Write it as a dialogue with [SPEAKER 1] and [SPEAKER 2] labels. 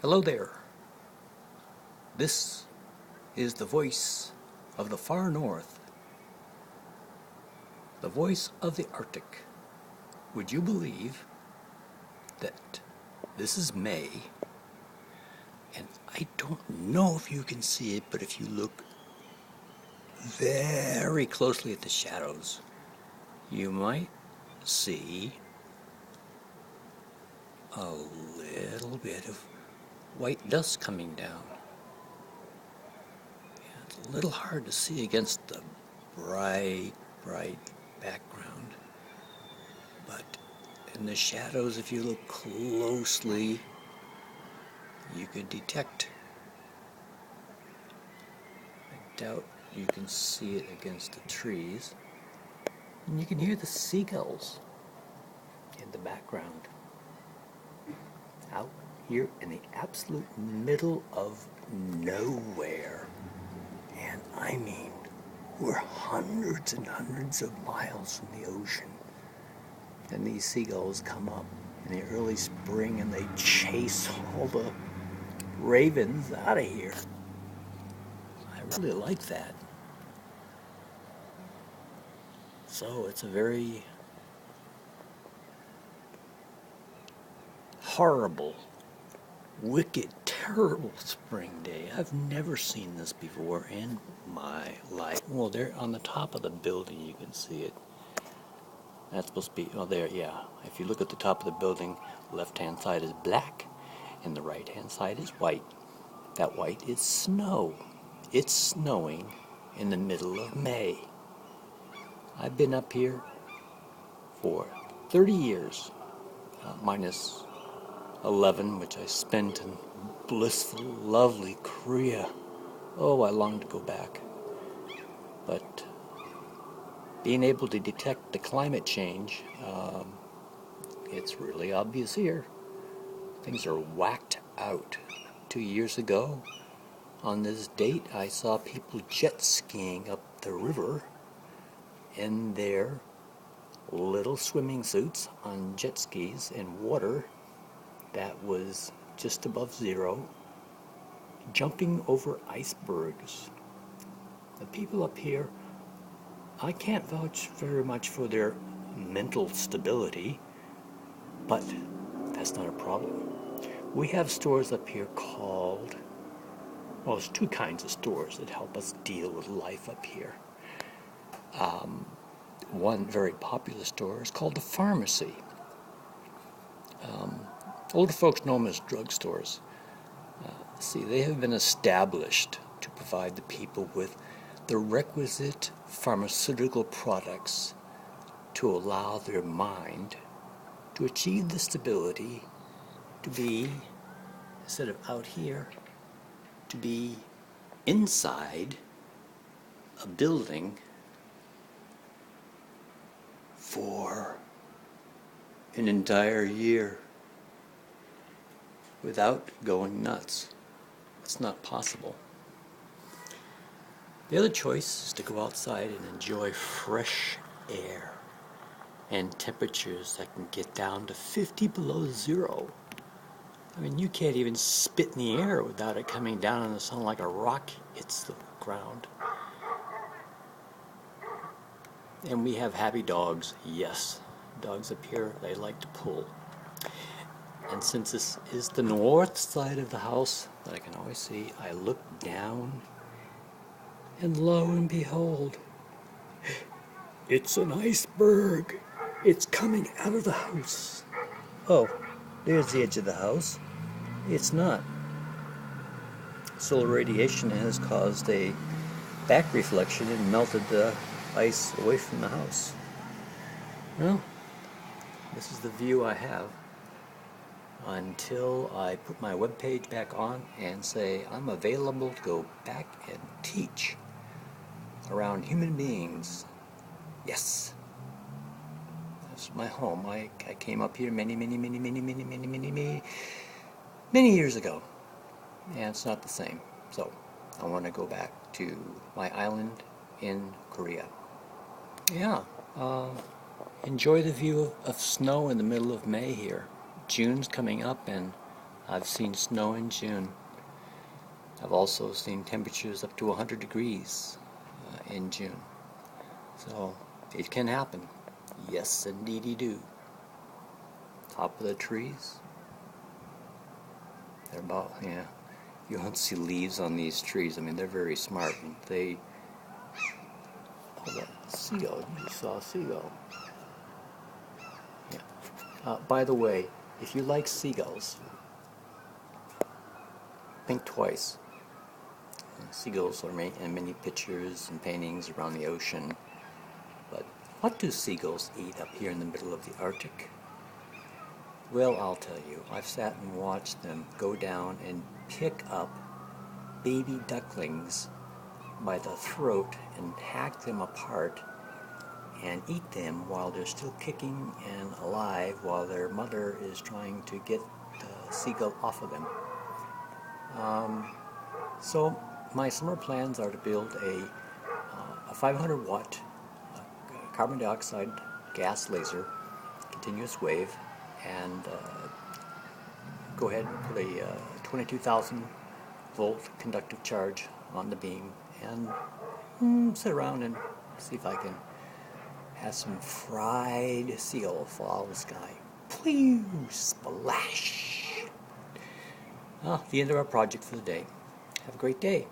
[SPEAKER 1] Hello there. This is the voice of the far north, the voice of the Arctic. Would you believe that this is May, and I don't know if you can see it, but if you look very closely at the shadows, you might see a little bit of white dust coming down. It's a little hard to see against the bright background, but in the shadows, if you look closely, you could detect. I doubt you can see it against the trees, and you can hear the seagulls in the background. Out here in the absolute middle of nowhere. And I mean, we're hundreds and hundreds of miles from the ocean. And these seagulls come up in the early spring and they chase all the ravens out of here. I really like that. So it's a very horrible, wicked, terrible spring day. I've never seen this before in my life. Well, there on the top of the building, you can see it. That's supposed to be, oh, there, yeah. If you look at the top of the building, left-hand side is black, and the right-hand side is white. That white is snow. It's snowing in the middle of May. I've been up here for 30 years, minus 11, which I spent in blissful, lovely Korea. Oh, I long to go back. But being able to detect the climate change, it's really obvious here. Things are whacked out. 2 years ago, on this date, I saw people jet skiing up the river in their little swimming suits on jet skis in water that was just above zero, jumping over icebergs. The people up here, I can't vouch very much for their mental stability, but that's not a problem. We have stores up here called, well, there's two kinds of stores that help us deal with life up here. One very popular store is called the pharmacy. Older folks know them as drugstores. See, they have been established to provide the people with the requisite pharmaceutical products to allow their mind to achieve the stability to be, instead of out here, to be inside a building for an entire year without going nuts. It's not possible. The other choice is to go outside and enjoy fresh air and temperatures that can get down to 50 below zero. I mean, you can't even spit in the air without it coming down in the sun like a rock hits the ground. And we have happy dogs, yes. Dogs up here, they like to pull. And since this is the north side of the house that I can always see, I look down, and lo and behold, it's an iceberg. It's coming out of the house. Oh, there's the edge of the house. It's not. Solar radiation has caused a back reflection and melted the ice away from the house. Well, this is the view I have until I put my webpage back on and say I'm available to go back and teach around human beings. Yes. That's my home. I came up here many years ago, and it's not the same. So I want to go back to my island in Korea. Yeah, enjoy the view of snow in the middle of May here. June's coming up, and I've seen snow in June. I've also seen temperatures up to 100 degrees in June. So it can happen. Yes, indeedy do. Top of the trees. They're about, yeah. You don't see leaves on these trees. I mean, they're very smart. They, oh, that seagull. You saw a seagull. Yeah. By the way, if you like seagulls, think twice. Seagulls are made in many pictures and paintings around the ocean. But what do seagulls eat up here in the middle of the Arctic? Well, I'll tell you. I've sat and watched them go down and pick up baby ducklings by the throat and hack them apart and eat them while they're still kicking and alive, while their mother is trying to get the seagull off of them. So my summer plans are to build a 500 watt carbon dioxide gas laser, continuous wave, and go ahead and put a 22,000 volt conductive charge on the beam and sit around and see if I can have some fried seagull fall out of the sky. Please, splash! Well, the end of our project for the day. Have a great day.